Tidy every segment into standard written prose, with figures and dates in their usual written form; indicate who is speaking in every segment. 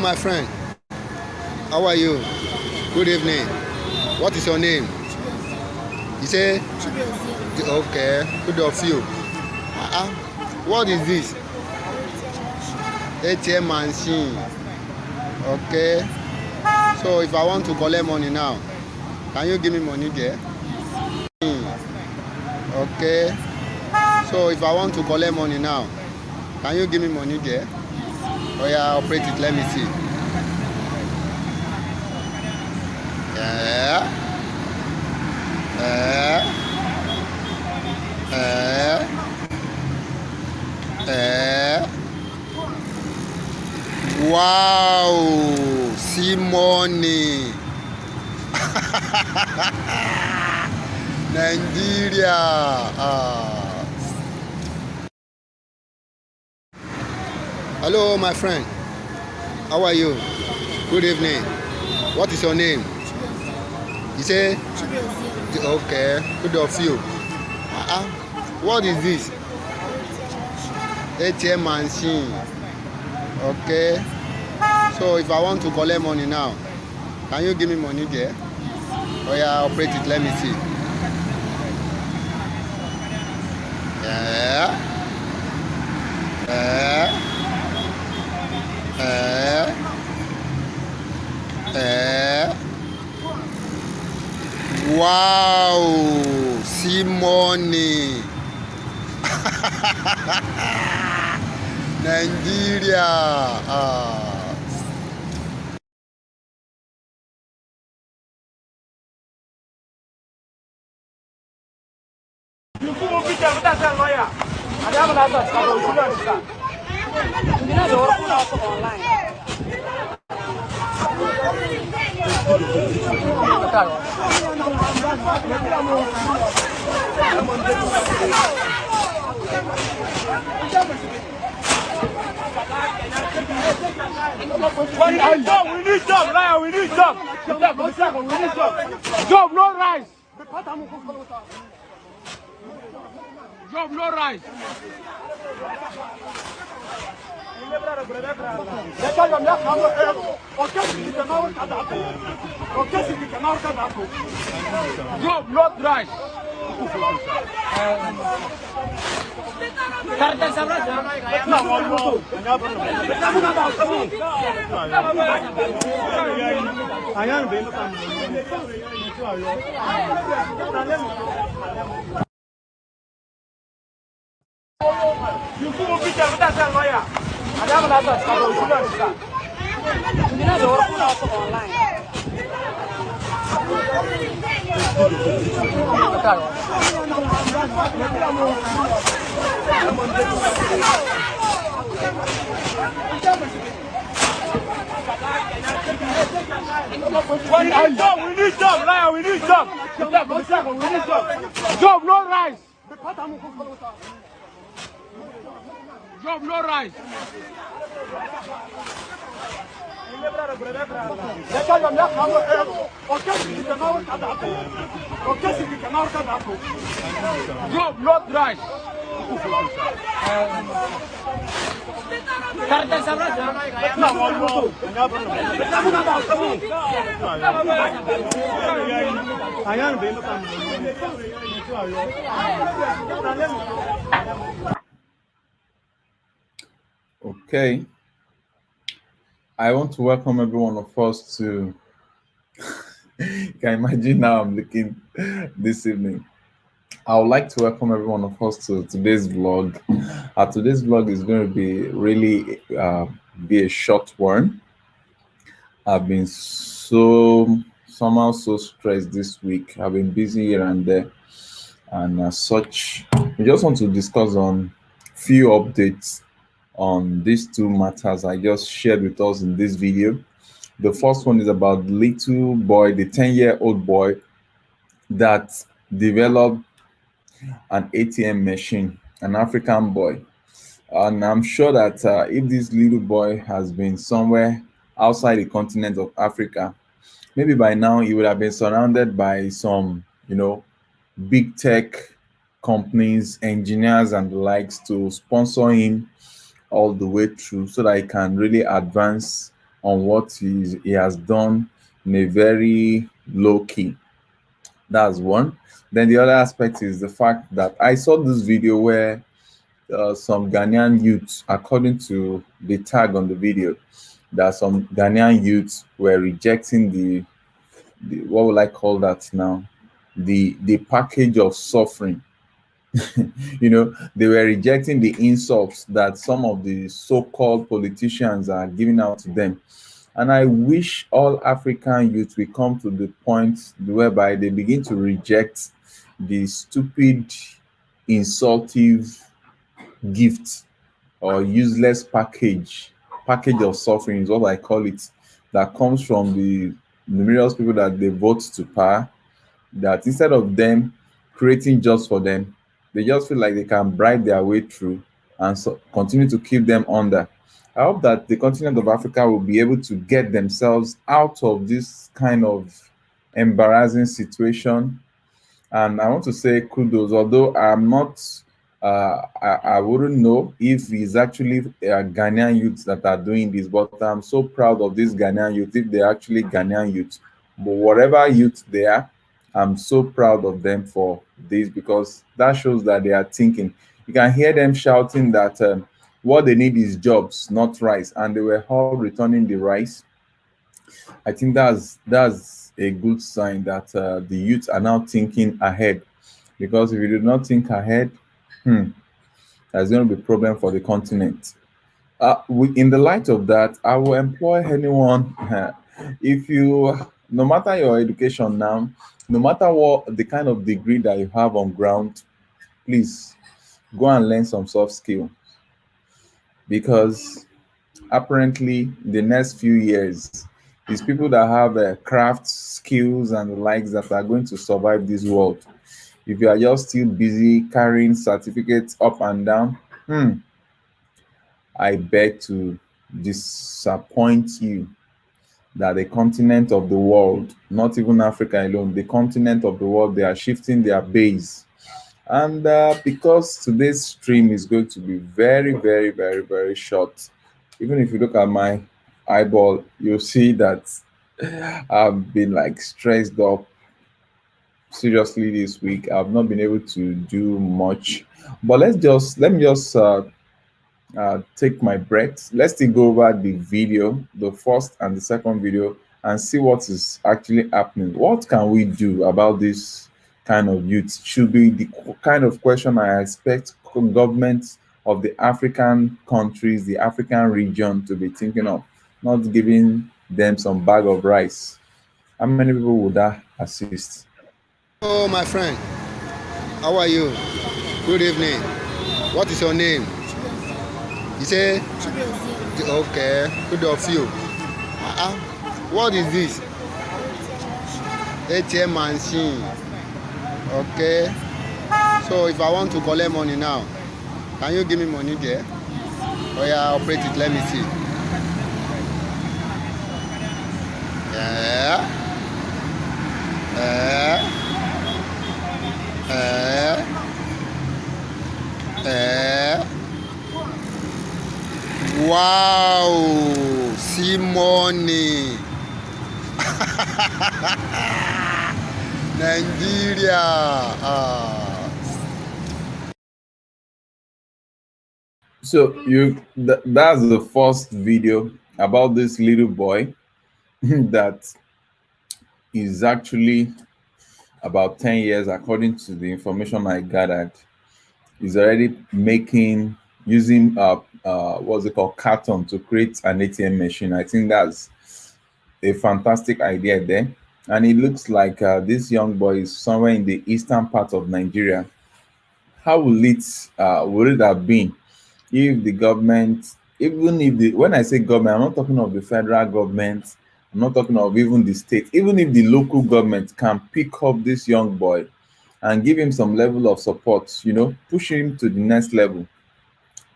Speaker 1: my friend. How are you? Good evening. What is your name? You say? Okay, good of you. What is this? ATM machine. Okay. So if I want to collect money now, can you give me money there? Okay. So if I want to collect money now, can you give me money there? Oh yeah, operate it. Let me see. Yeah. Wow, see money. Nigeria. Hello, my friend. How are you? Good evening. What is your name? You say? Okay, good of you. What is this? ATM machine. Okay. So if I want to collect money now, can you give me money there? Oh yeah, operate it. Let me see. Yeah. Wow, see money. Nigeria.
Speaker 2: We need job, Lion, we need job. We need job. Job, no rice. Job, no rice. Job, not rice. We need job, Lion, we need job. We need job. Job, no rice. Job, no rice. Job, not rice.
Speaker 3: Okay, I want to welcome every one of us to. You can imagine how I'm looking this evening. I would like to welcome every one of us to today's vlog. Today's vlog is going to be really be a short one. I've been somehow so stressed this week. I've been busy here and there, and as such, we just want to discuss on few updates on these two matters I just shared with us in this video. The first one is about the little boy, the 10-year-old boy that developed an ATM machine, an African boy. And I'm sure that if this little boy has been somewhere outside the continent of Africa, maybe by now he would have been surrounded by some, big tech companies, engineers, and the likes to sponsor him all the way through so that he can really advance on what he has done in a very low key. That's one. Then the other aspect is the fact that I saw this video where some Ghanaian youths, according to the tag on the video, that some Ghanaian youths were rejecting the what will I call that now? The package of suffering. They were rejecting the insults that some of the so-called politicians are giving out to them. And I wish all African youth will come to the point whereby they begin to reject the stupid, insultive gift or useless package of suffering is what I call it, that comes from the numerous people that they vote to power, that instead of them creating jobs for them, they just feel like they can bribe their way through and so continue to keep them under. I hope that the continent of Africa will be able to get themselves out of this kind of embarrassing situation. And I want to say kudos, although I'm not, I wouldn't know if it's actually Ghanaian youths that are doing this, but I'm so proud of these Ghanaian youth, if they're actually Ghanaian youth. But whatever youth they are, I'm so proud of them for this, because that shows that they are thinking. You can hear them shouting that what they need is jobs, not rice, and they were all returning the rice. I think that's a good sign that the youth are now thinking ahead. Because if you do not think ahead, hmm, there's going to be problem for the continent. In the light of that, I will employ anyone. If you, no matter your education now, no matter what the kind of degree that you have on ground, please go and learn some soft skill, because apparently the next few years is people that have craft skills and the likes that are going to survive this world. If you are just still busy carrying certificates up and down, I beg to disappoint you that the continent of the world, not even Africa alone, the continent of the world, they are shifting their base. And because today's stream is going to be very, very, very, very short, even if you look at my eyeball, you'll see that I've been like stressed up seriously this week. I've not been able to do much, but let me just take my breath. Let's still go over the video, the first and the second video, and see what is actually happening. What can we do about this kind of youth? Should be the kind of question I expect governments of the African countries, the African region to be thinking of, not giving them some bag of rice. How many people would that assist?
Speaker 1: Hello, my friend. How are you? Good evening. What is your name? You say? Okay. Good of you. What is this? ATM machine. Okay. So if I want to collect money now, can you give me money there? Oh yeah, operate it. Let me see. Yeah. Wow, see money. Nigeria.
Speaker 3: So that's the first video about this little boy that is actually about 10 years, according to the information I gathered. Is already using what's it called, carton, to create an ATM machine. I think that's a fantastic idea there. And it looks like this young boy is somewhere in the eastern part of Nigeria. How would it have been if the government, even if the, when I say government, I'm not talking of the federal government, I'm not talking of even the state, even if the local government can pick up this young boy and give him some level of support, push him to the next level,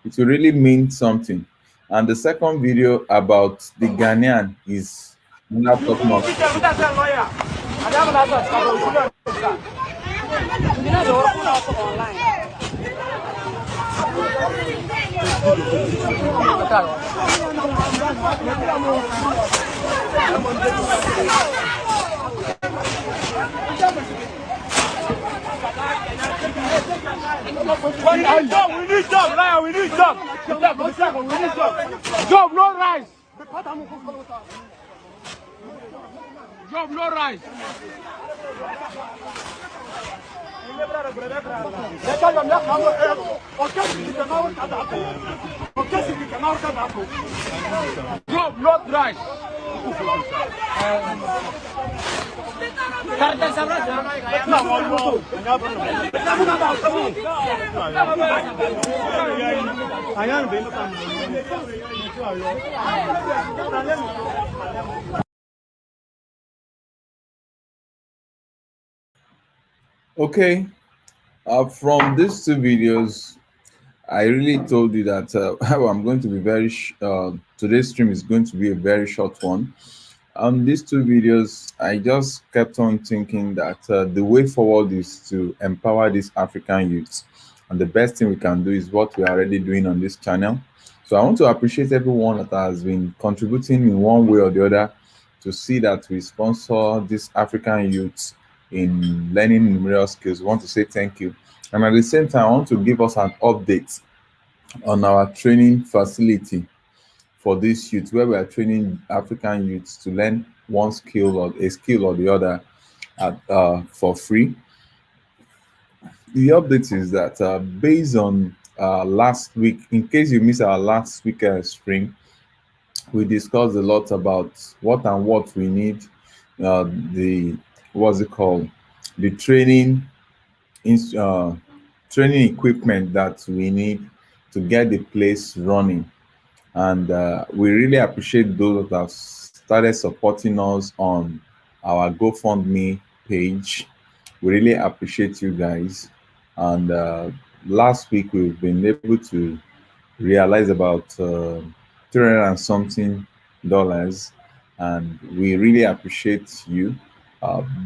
Speaker 3: it will really mean something. And the second video about the Ghanaian is not talking of.
Speaker 2: We need job, Lion, we need job. We need job. Job, no rice. Job, no rice. Job, not rice.
Speaker 3: Okay, from these two videos, I really told you that I'm going to be today's stream is going to be a very short one. On these two videos, I just kept on thinking that the way forward is to empower these African youths. And the best thing we can do is what we are already doing on this channel. So I want to appreciate everyone that has been contributing in one way or the other to see that we sponsor these African youths in learning numerous skills. We want to say thank you. And at the same time, I want to give us an update on our training facility for this youth, where we are training African youths to learn one skill or a skill or the other for free. The update is that based on last week, in case you missed our last week stream, we discussed a lot about what we need, the what's it called, the training equipment that we need to get the place running. And we really appreciate those that have started supporting us on our GoFundMe page. We really appreciate you guys. And last week we've been able to realize about 300 and something dollars, and we really appreciate you.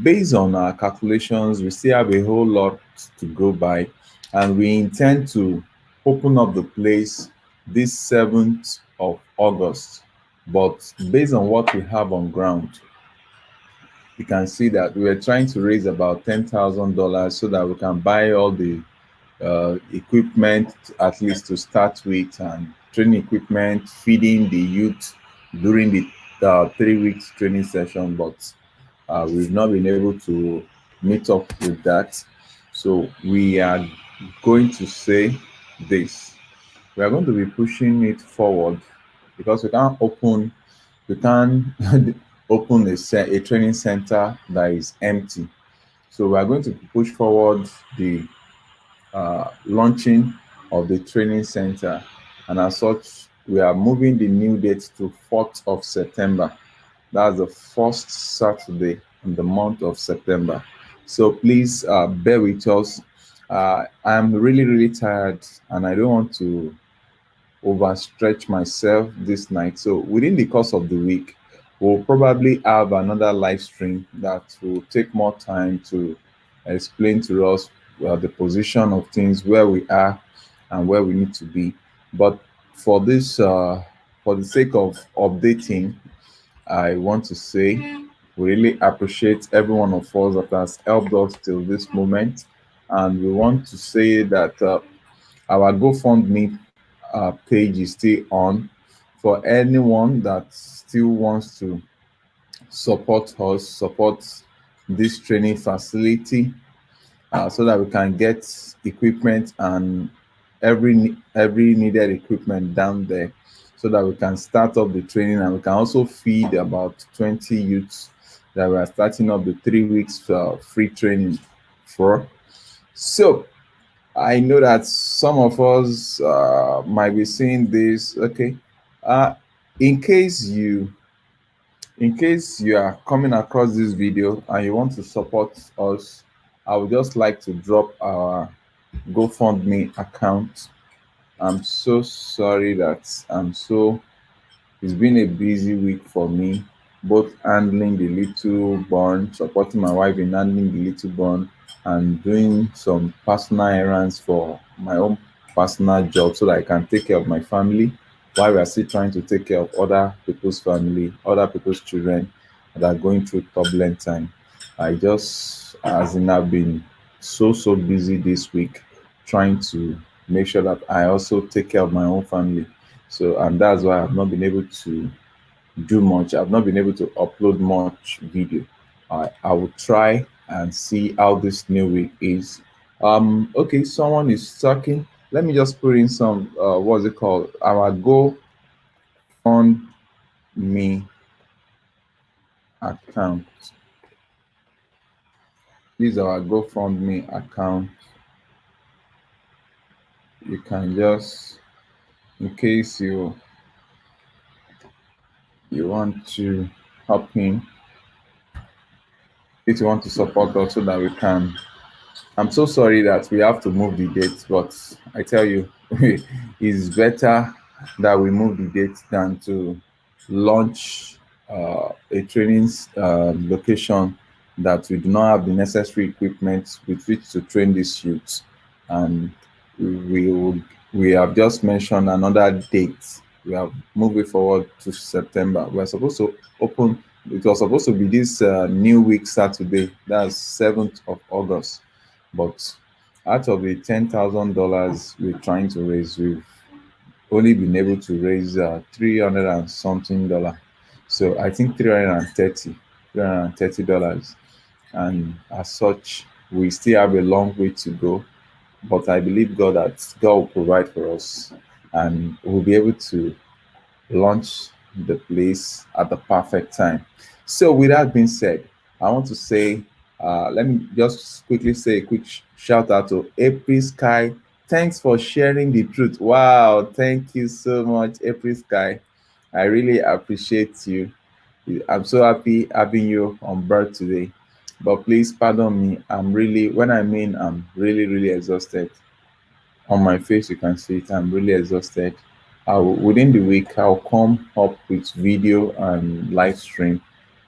Speaker 3: Based on our calculations, we still have a whole lot to go by, and we intend to open up the place this 7th of August. But based on what we have on ground, you can see that we are trying to raise about $10,000 so that we can buy all the equipment, at least to start with, and training equipment, feeding the youth during the 3 weeks training session. But we've not been able to meet up with that. So we are going to say this. We are going to be pushing it forward because we can't open a training center that is empty. So we are going to push forward the launching of the training center, and as such, we are moving the new date to 4th of September. That's the first Saturday in the month of September. So please bear with us. I'm really tired, and I don't want to overstretch myself this night. So within the course of the week, we'll probably have another live stream that will take more time to explain to us the position of things, where we are and where we need to be. But for this, for the sake of updating, I want to say we really appreciate every one of us that has helped us till this moment, and we want to say that our GoFundMe page is still on for anyone that still wants to support this training facility, so that we can get equipment and every needed equipment down there, so that we can start up the training, and we can also feed about 20 youths that we are starting up the 3 weeks free training for. So I know that some of us might be seeing this. Okay, in case you are coming across this video and you want to support us, I would just like to drop our GoFundMe account. I'm so sorry that it's been a busy week for me, both handling the little born, supporting my wife in handling the little born, and doing some personal errands for my own personal job so that I can take care of my family while we are still trying to take care of other people's family, other people's children that are going through turbulent time. I just, as in, I've been so busy this week trying to make sure that I also take care of my own family. So, and that's why I've not been able to do much. I've not been able to upload much video. I will try and see how this new week is. Okay, someone is talking. Let me just put in some what's it called? Our Go Fund Me account. This is our GoFundMe account. You can just, in case you want to help in, if you want to support us so that we can. I'm so sorry that we have to move the date, but I tell you, it's better that we move the date than to launch a training location that we do not have the necessary equipment with which to train these youths. And we will, we have just mentioned another date. We have moved it forward to September. We're supposed to open. It was supposed to be this new week Saturday. That's 7th of August. But out of the $10,000 we're trying to raise, we've only been able to raise 300 and something dollar. So I think 330 dollars. And as such, we still have a long way to go. But I believe God that God will provide for us, and we'll be able to launch the place at the perfect time. So, with that being said, I want to say, let me just quickly say a quick shout out to April Sky. Thanks for sharing the truth. Wow, thank you so much, April Sky. I really appreciate you. I'm so happy having you on board today. But please pardon me. I'm really, when I mean I'm really exhausted. On my face, you can see it. I'm really exhausted. Within the week, I'll come up with video and live stream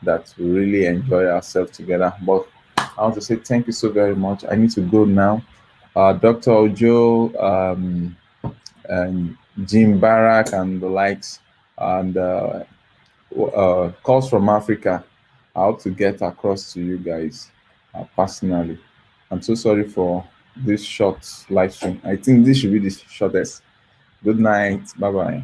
Speaker 3: that we really enjoy ourselves together. But I want to say thank you so very much. I need to go now. Dr. Ojo, and Jim Barak and the likes, and calls from Africa. I hope to get across to you guys personally. I'm so sorry for this short live stream. I think this should be the shortest. Good night. Bye bye.